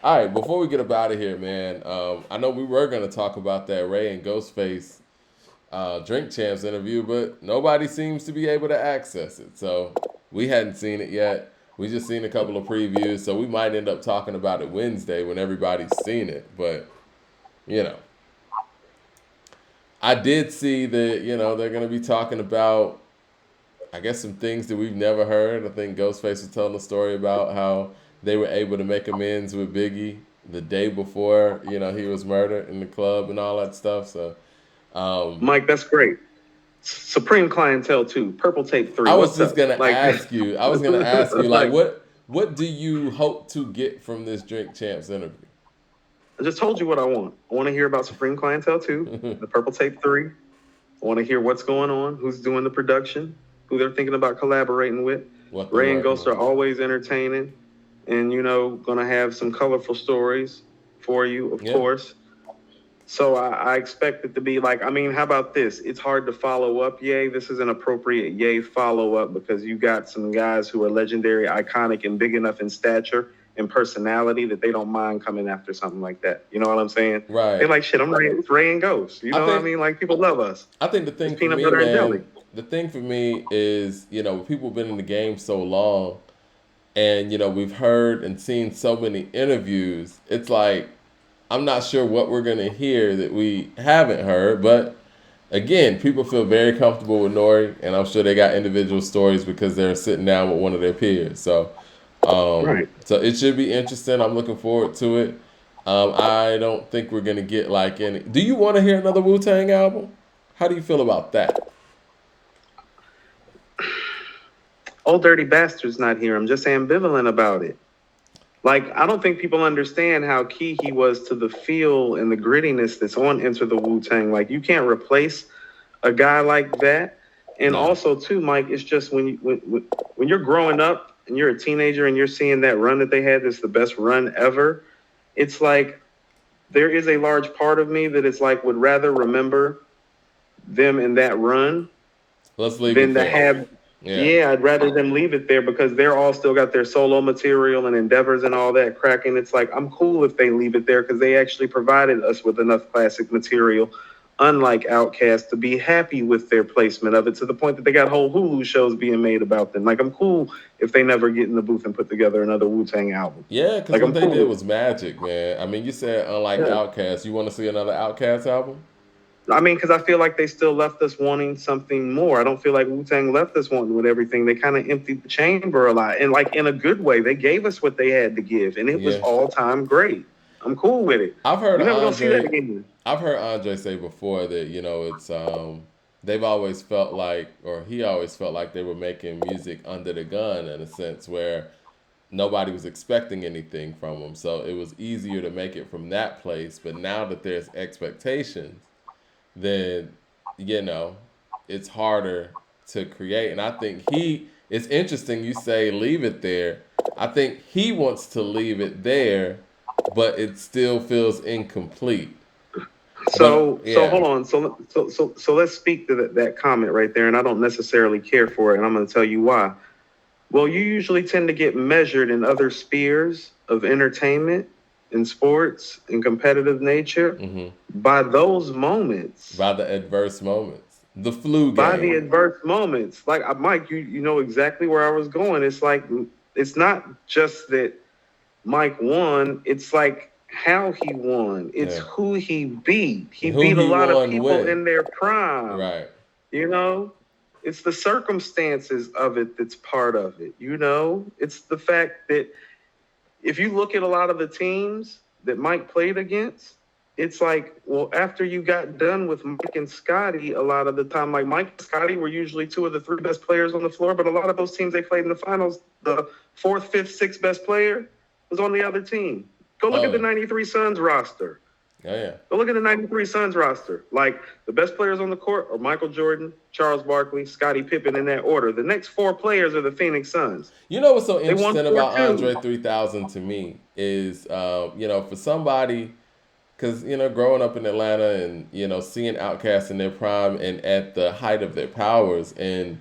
All right, before we get up out of here, man, I know we were going to talk about that Ray and Ghostface Drink Champs interview, but nobody seems to be able to access it. So we hadn't seen it yet. We just seen a couple of previews, so we might end up talking about it Wednesday when everybody's seen it. But you know, I did see that they're going to be talking about, I guess, some things that we've never heard. I think Ghostface was telling a story about how they were able to make amends with Biggie the day before he was murdered in the club and all that stuff. So um, Mike, that's great. Supreme clientele too. Purple tape three. I was What's just up? gonna Like, ask you. I was gonna ask you, like, like what do you hope to get from this Drink Champs interview? I just told you what I want. I want to hear about Supreme clientele two. The Purple tape three. I want to hear what's going on, who's doing the production, who they're thinking about collaborating with. What they're Ray and working Ghost are on? always entertaining, and gonna have some colorful stories for you, of Yeah. course. So I expect it to be like, I mean, how about this? It's hard to follow up, yay. This is an appropriate yay follow up because you got some guys who are legendary, iconic, and big enough in stature and personality that they don't mind coming after something like that. You know what I'm saying? They Right. like shit. It's Ray and Ghost. You I know what I think mean? Like people love us. I think the It's thing for peanut me, butter and jelly. man, the thing for me is, people have been in the game so long, and we've heard and seen so many interviews. It's like I'm not sure what we're gonna hear that we haven't heard, but again, people feel very comfortable with Nori, and I'm sure they got individual stories because they're sitting down with one of their peers. Right. So it should be interesting. I'm looking forward to it. I don't think we're gonna get like any. Do you want to hear another Wu Tang album? How do you feel about that? Old Dirty Bastard's not here. I'm just ambivalent about it. Like, I don't think people understand how key he was to the feel and the grittiness that's on Enter the Wu Tang. Like, you can't replace a guy like that. And No. also, too, Mike, it's just when you're growing up and you're a teenager and you're seeing that run that they had, that's the best run ever. It's like there is a large part of me that is like would rather remember them in that run Let's leave it than to there. have. Yeah. Yeah, I'd rather them leave it there because they're all still got their solo material and endeavors and all that cracking. It's like I'm cool if they leave it there because they actually provided us with enough classic material, unlike Outkast, to be happy with their placement of it to the point that they got whole Hulu shows being made about them. Like I'm cool if they never get in the booth and put together another Wu Tang album. Yeah, because Like what I'm they cool did with was magic, man. I mean, you said unlike it. Outkast, you want to see another Outkast album? I mean, because I feel like they still left us wanting something more. I don't feel like Wu Tang left us wanting with everything. They kind of emptied the chamber a lot, and like in a good way. They gave us what they had to give, and it was Yeah. all time great. I'm cool with it. I've heard You're never gonna see that Andre. again. I've heard Andre say before that it's they've always felt like, or he always felt like they were making music under the gun in a sense where nobody was expecting anything from them, so it was easier to make it from that place. But now that there's expectations, then you know it's harder to create. And I think it's interesting you say leave it there. I think he wants to leave it there, but it still feels incomplete. But So yeah. hold on. So let's speak to that comment right there. And I don't necessarily care for it, and I'm going to tell you why. Well, you usually tend to get measured in other spheres of entertainment, in sports, in competitive nature Hmm. by those moments. By the adverse moments, the flu By the game. adverse moments. Like Mike, you know exactly where I was going. It's like it's not just that Mike won. It's like how he won. It's Yeah. who he beat. He Who beat a he lot of won people with. in their prime. Right. You know, it's the circumstances of it that's part of it. You know, it's the fact that if you look at a lot of the teams that Mike played against, it's like, well, after you got done with Mike and Scotty, a lot of the time, like Mike and Scotty were usually two of the three best players on the floor, but a lot of those teams they played in the finals, the fourth, fifth, sixth best player was on the other team. Go look at Oh the yeah. 93 Suns roster. Oh yeah. Go look at the 93 Suns roster. Like the best players on the court are Michael Jordan, Charles Barkley, Scottie Pippen in that order. The next four players are the Phoenix Suns. You know what's so They won interesting four about two. Andre 3000 to me is, for somebody, because, growing up in Atlanta and, seeing Outkast in their prime and at the height of their powers, and,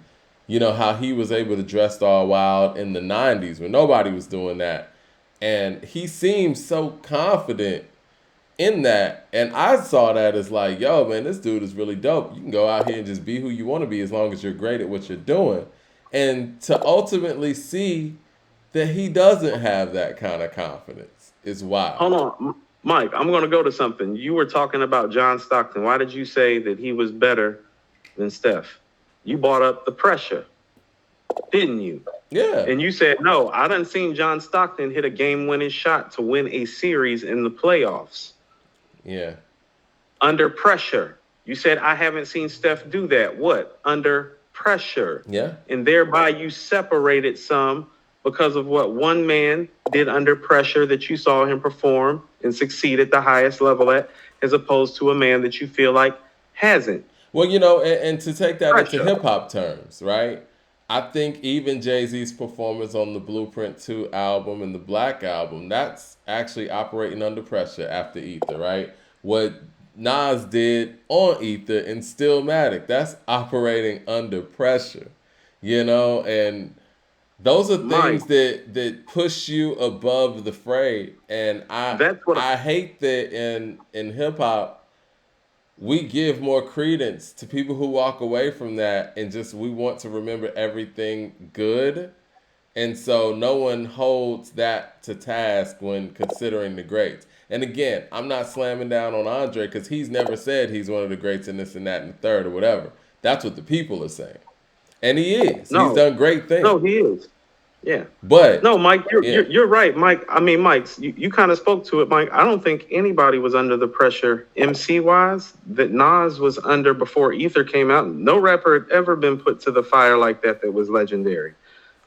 how he was able to dress all wild in the 90s when nobody was doing that. And he seems so confident in that. And I saw that as like, yo, man, this dude is really dope. You can go out here and just be who you want to be as long as you're great at what you're doing. And to ultimately see that he doesn't have that kind of confidence is wild. Hold on, Mike. I'm going to go to something. You were talking about John Stockton. Why did you say that he was better than Steph? You brought up the pressure, didn't you? Yeah. And you said, no, I done seen John Stockton hit a game-winning shot to win a series in the playoffs Yeah. under pressure. You said, I haven't seen Steph do that. What? Under pressure. Yeah. And thereby you separated some because of what one man did under pressure that you saw him perform and succeed at the highest level at, as opposed to a man that you feel like hasn't. Well, and to take that into Pressure. hip hop terms, right? I think even Jay Z's performance on the Blueprint 2 album and the Black album, that's actually operating under pressure after Ether, right? What Nas did on Ether and Stillmatic, that's operating under pressure, and those are Mike, things that push you above the fray. And I that's what I hate that in hip hop we give more credence to people who walk away from that and just we want to remember everything good. And so no one holds that to task when considering the greats. And again, I'm not slamming down on Andre because he's never said he's one of the greats in this and that and the third or whatever. That's what the people are saying. And he is. He's no, done great no, things. he is. Yeah. But No, Mike, you're, yeah, you're you're right, Mike. I mean, Mike, you kind of spoke to it, Mike. I don't think anybody was under the pressure MC wise that Nas was under before Ether came out. No rapper had ever been put to the fire like that was legendary.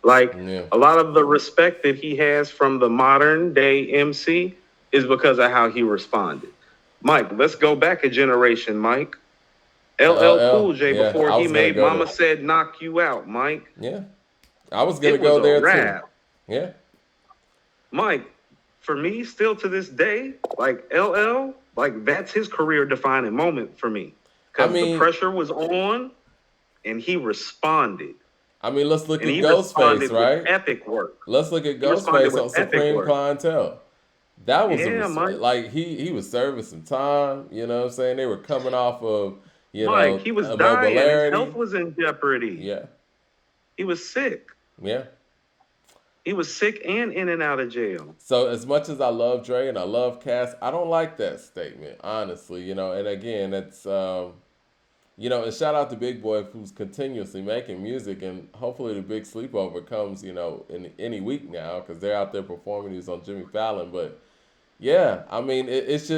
Like yeah. a lot of the respect that he has from the modern day MC is because of how he responded. Mike, let's go back a generation, Mike. LL LL, Cool J yeah, before I he was gonna made go Mama there. Said Knock You Out, Mike. Yeah, I was gonna It was go a there too. rap. Yeah, Mike, for me, still to this day, like LL, like that's his career defining moment for me. I Because the mean, pressure was on and he responded. let's look And at he Ghostface, responded with right? epic work. Let's look at He responded Ghostface with on epic Supreme work. Clientele. That was Yeah, Mike. like he was serving some time. You know what I'm saying? They were coming off of Mike, he was dying. His health immobility. was in jeopardy. Yeah, He was sick. yeah. He was sick and in and out of jail. So as much as I love Dre and I love Cass, I don't like that statement, honestly. And again, it's and shout out to Big Boy who's continuously making music, and hopefully the big sleepover comes, in any week now because they're out there performing. He's on Jimmy Fallon, but yeah, I mean, it's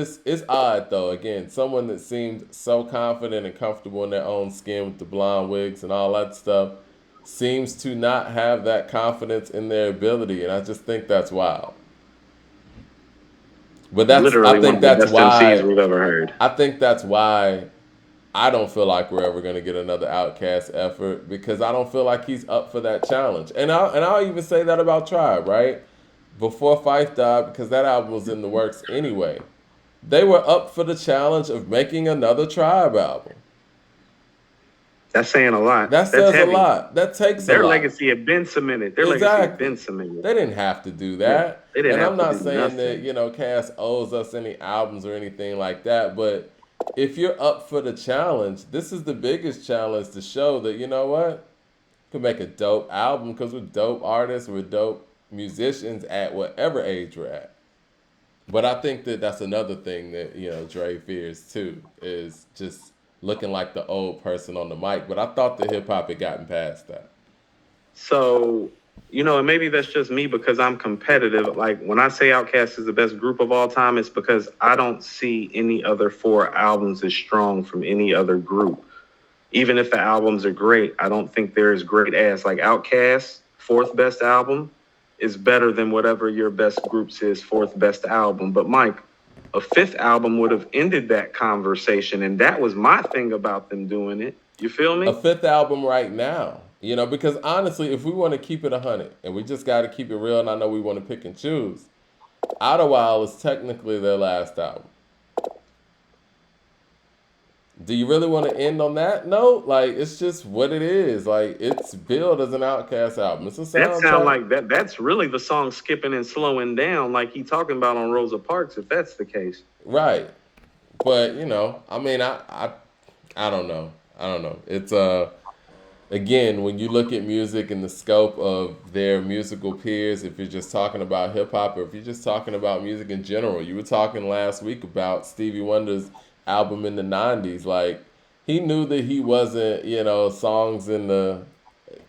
odd though. Again, someone that seemed so confident and comfortable in their own skin with the blonde wigs and all that stuff seems to not have that confidence in their ability, and I just think that's wild. But I Literally one think of the that's best MCs why we've ever heard. I think that's why I don't feel like we're ever gonna get another Outcast effort because I don't feel like he's up for that challenge. And I'll even say that about Tribe, right? Before Fife died, because that album was in the works anyway. They were up for the challenge of making another Tribe album. That's saying a lot. That That's says a heavy. lot. That takes a Their lot. legacy had been cemented. Their legacy had Exactly. been cemented. They didn't have to do Yeah. that. They didn't And I'm have to not do saying that, nothing. Cass owes us any albums or anything like that, but if you're up for the challenge, this is the biggest challenge to show that, you know what? You can make a dope album because we're dope artists, we're dope musicians at whatever age we're at. But I think that that's another thing that, Dre fears too, is just looking like the old person on the mic. But I thought the hip hop had gotten past that. So, and maybe that's just me because I'm competitive. Like when I say Outkast is the best group of all time, it's because I don't see any other four albums as strong from any other group. Even if the albums are great, I don't think they're as great as like Outkast, fourth best album, is better than whatever your best group's is fourth best album. But Mike, a fifth album would have ended that conversation, and that was my thing about them doing it. You feel A me? fifth album right now, because honestly, if we want to keep it 100 and we just got to keep it real, and I know we want to pick and choose, Idlewild is technically their last album. Do you really want to end on that note? Like, it's just what it is. Like, it's billed as an Outkast album. It's a That sound soundtrack. like that's really the song skipping and slowing down, like he talking about on Rosa Parks. If that's the case, Right. But, I mean, I don't know. I don't know. It's, again, when you look at music and the scope of their musical peers, if you're just talking about hip hop or if you're just talking about music in general, you were talking last week about Stevie Wonder's album in the 90s. Like, he knew that he wasn't, songs in the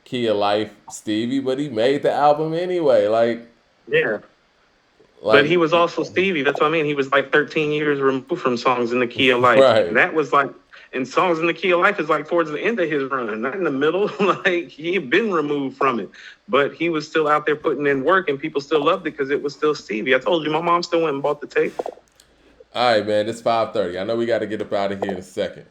key of life Stevie, but he made the album anyway. yeah. But he Like, was also Stevie. That's what I mean. He was like 13 years removed from Songs in the Key of Life. And right. that was like, and Songs in the Key of Life is like towards the end of his run, not in the middle. Like he had been removed from it, but he was still out there putting in work, and people still loved it because it was still Stevie. I told you, my mom still went and bought the tape. All right, man. It's 5:30. I know we got to get up out of here in a second.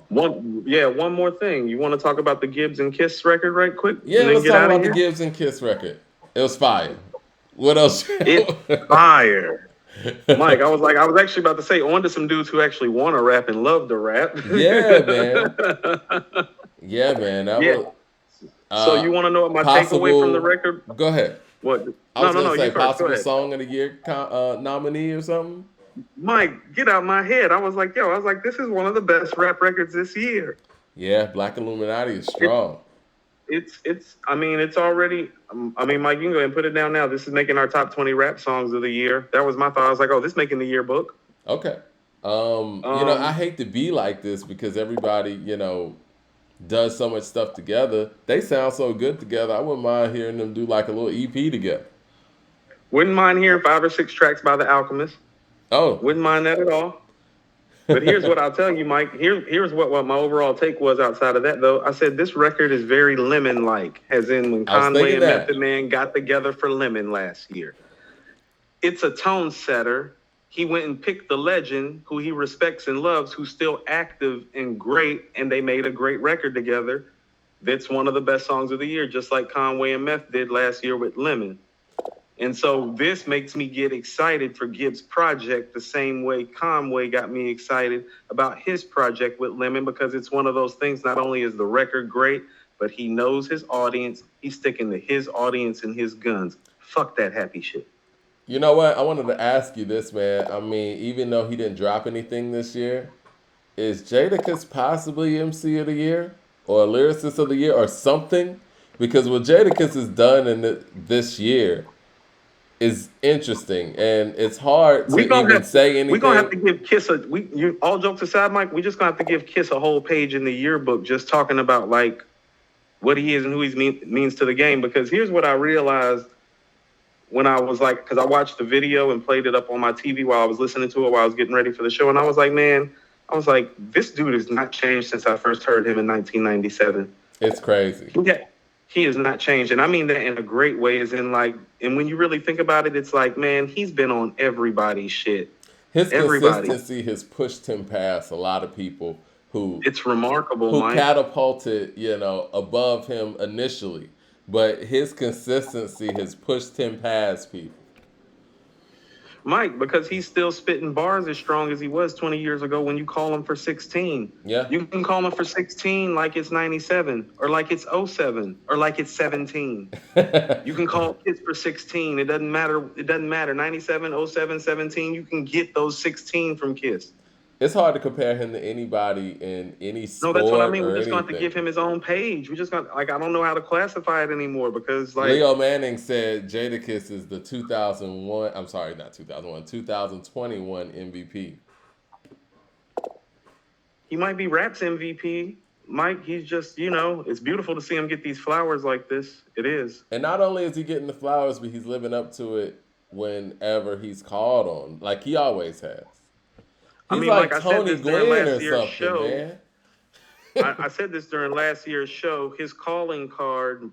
One more thing. You want to talk about the Gibbs and Kiss record right quick, Yeah, and then let's get talk out of about the here? Gibbs and Kiss record. It was fire. What else? It's fire. Mike, I was actually about to say, on to some dudes who actually want to rap and love to rap. Yeah, man. Yeah, man. That Yeah. was So uh you want to know what my takeaway from the possible. record? Go ahead. What? I No, was no, gonna no. say You first. Go possible ahead. song of the year nominee or something. Mike, get out my head. I was like, this is one of the best rap records this year. Yeah, Black Illuminati is It, strong. I mean, it's already. I mean, Mike, you can go ahead and put it down now. This is making our top 20 rap songs of the year. That was my thought. I was like, oh, this is making the yearbook. Okay. I Um, hate to be like this because everybody, does so much stuff together. They sound so good together. I wouldn't mind hearing them do like a little EP together. wouldn't mind hearing 5 or 6 tracks by The Alchemist. Oh. Wouldn't mind that at all. But here's what I'll tell you, Mike. Here's what my overall take was outside of that, though. I said this record is very Lemon like, as in when I was Conway thinking and that. Method Man got together for Lemon last year. It's a tone setter. He went and picked the legend who he respects and loves, who's still active and great, and they made a great record together. That's one of the best songs of the year, just like Conway and Meth did last year with Lemon. And so this makes me get excited for Gibbs' project the same way Conway got me excited about his project with Lemon, because it's one of those things. Not only is the record great, but he knows his audience. He's sticking to his audience and his guns. Fuck that happy shit. You know what? I wanted to ask you this, man. I mean, even though he didn't drop anything this year, is Jadakiss possibly MC of the year or lyricist of the year or something? Because what Jadakiss has done in this year is interesting, and it's hard We to gonna even have say we gonna have anything. to give Kiss a all jokes aside, Mike. We just gonna have to give Kiss a whole page in the yearbook just talking about like what he is and who he means to the game. Because here's what I realized when I was like, because I watched the video and played it up on my TV while I was listening to it while I was getting ready for the show, and I was like, man, I was like, this dude has not changed since I first heard him in 1997. It's crazy. Yeah, he has not changed, and I mean that in a great way. Is in like, and when you really think about it, it's like, man, he's been on everybody's shit. His Everybody. consistency has pushed him past a lot of people who It's remarkable, who Mike. catapulted, above him initially. But his consistency has pushed him past people. Mike, because he's still spitting bars as strong as he was 20 years ago when you call him for 16. Yeah. You can call him for 16 like it's 97 or like it's 07 or like it's 17. You can call kids for 16. It doesn't matter. It doesn't matter. 97, 07, 17. You can get those 16 from Kiss. It's hard to compare him to anybody in any No, that's what I sport mean. We're or just going to have to anything. give him his own page. We just got like I don't know how to classify it anymore because like Leo Manning said Jadakiss is the 2001, I'm sorry, not 2001, 2021 MVP. he might be Rap's MVP. Mike, he's just, it's beautiful to see him get these flowers like this. It is. And not only is he getting the flowers, but he's living up to it whenever he's called on, like he always has. I He's mean, like like I said Tony this during Gwynn last or year's something, show. man. I said this during last year's show. His calling card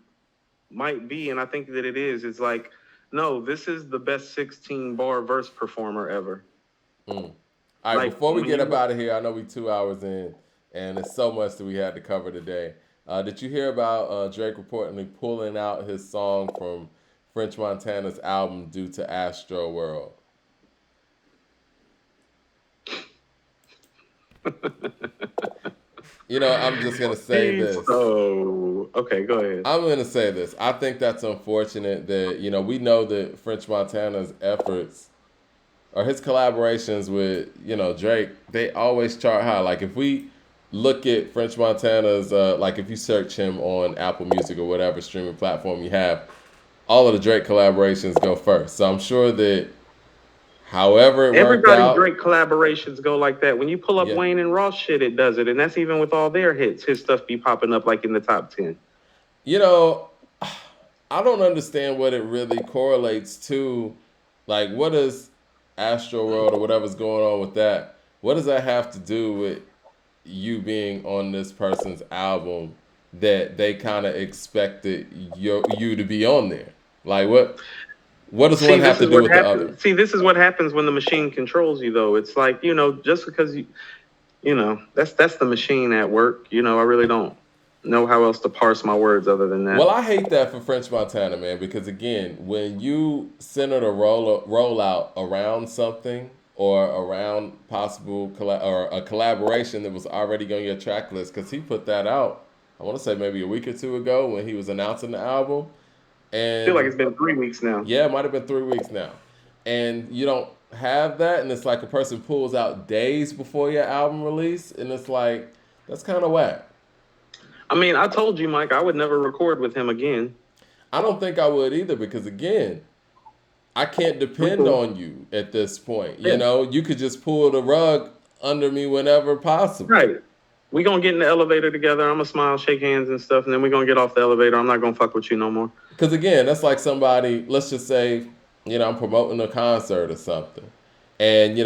might be, and I think that it is. It's like, no, this is the best 16 bar verse performer ever. Mm. All right, Like before we when get you up out of here, I know we 2 hours in, and there's so much that we had to cover today. Did you hear about Drake reportedly pulling out his song from French Montana's album due to Astro World? I'm just gonna say He's this. so okay. Go ahead. I'm gonna say this. I think that's unfortunate that we know that French Montana's efforts or his collaborations with Drake, they always chart high. Like if we look at French Montana's, like if you search him on Apple Music or whatever streaming platform you have, all of the Drake collaborations go first. So I'm sure that however it worked Everybody's out, great collaborations go like that. When you pull up yeah, Wayne and Ross shit, it does it, and that's even with all their hits. His stuff be popping up like in the top 10. you know, I don't understand what it really correlates to. Like, what does Astro World or whatever's going on with that? What does that have to do with you being on this person's album that they kind of expected you to be on there? Like, what does one See, have this to is do what with the other? happens. See, this is what happens when the machine controls you, though. It's like just because that's the machine at work. I really don't know how else to parse my words other than that. Well, I hate that for French Montana, man, because again, when you center the rollout around something or around possible or a collaboration that was already on your track list, because he put that out, I want to say maybe a week or two ago when he was announcing the album, I feel like and it's been 3 weeks now. yeah, it might have been 3 weeks now, and you don't have that, and it's like a person pulls out days before your album release, and it's like that's kind of whack. I mean, I told you, Mike, I would never record with him again. I don't think I would either because again, I can't We depend cool. on you at this point. Yeah, You could just pull the rug under me whenever possible. right. We gonna get in the elevator together. I'm gonna smile, shake hands and stuff, and then we gonna get off the elevator. I'm not gonna fuck with you no more. Because again, that's like somebody, let's just say, I'm promoting a concert or something. And,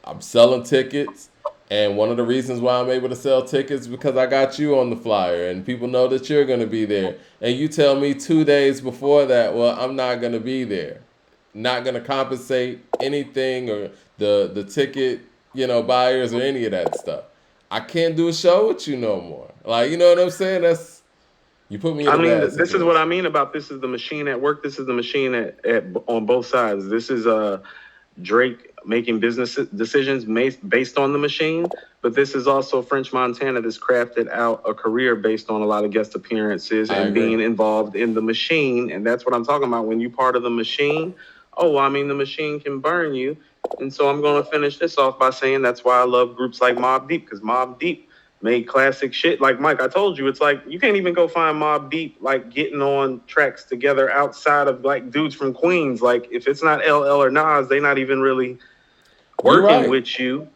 I'm selling tickets. And one of the reasons why I'm able to sell tickets is because I got you on the flyer and people know that you're going to be there. And you tell me 2 days before that, well, I'm not going to be there. Not going to compensate anything or the ticket, buyers or any of that stuff. I can't do a show with you no more. Like, you know what I'm saying? You put me in I a mean, bad this is what I situation. mean about this is the machine at work. This is the machine at on both sides. This is Drake making business decisions based on the machine, but this is also French Montana that's crafted out a career based on a lot of guest appearances I and agree. being involved in the machine. And that's what I'm talking about. When you part of the machine, oh, I mean, the machine can burn you. And so I'm going to finish this off by saying that's why I love groups like Mobb Deep, because Mobb Deep made classic shit. Like Mike, I told you, it's like you can't even go find Mobb Deep like getting on tracks together outside of like dudes from Queens. Like if it's not LL or Nas, they not even really You're working right. with you,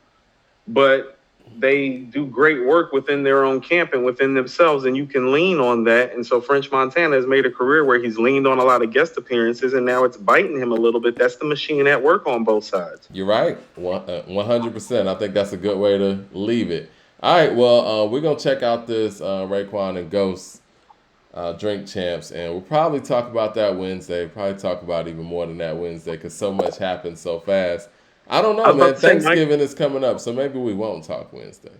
but they do great work within their own camp and within themselves, and you can lean on that. And so French Montana has made a career where he's leaned on a lot of guest appearances, and now it's biting him a little bit. That's the machine at work on both sides. You're right. 100%. I think that's a good way to leave it. All right. Well, we're going to check out this Raekwon and Ghost Drink Champs, and we'll probably talk about that Wednesday. Probably talk about even more than that Wednesday because so much happens so fast. I don't I know, was about man. to say, Mike. Thanksgiving is coming up, so maybe we won't talk Wednesday.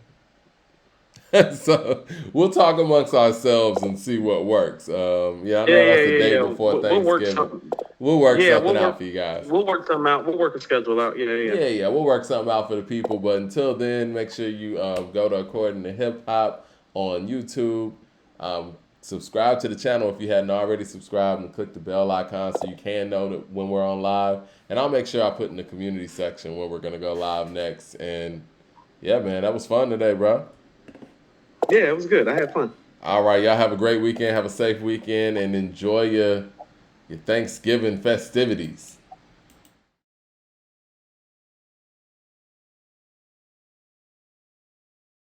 So we'll talk amongst ourselves and see what works. Yeah, I Yeah, know yeah, that's the yeah, day yeah. before We'll work Thanksgiving. something. We'll work Yeah, something out for you guys. we'll work something out. We'll work a schedule out. Yeah, yeah. Yeah, yeah, we'll work something out for the people. But until then, make sure you go to According to Hip Hop on YouTube. Subscribe to the channel if you hadn't already subscribed and click the bell icon so you can know that when we're on live. And I'll make sure I put in the community section where we're going to go live next. And yeah, man, that was fun today, bro. Yeah, it was good. I had fun. All right, y'all have a great weekend. Have a safe weekend and enjoy your Thanksgiving festivities.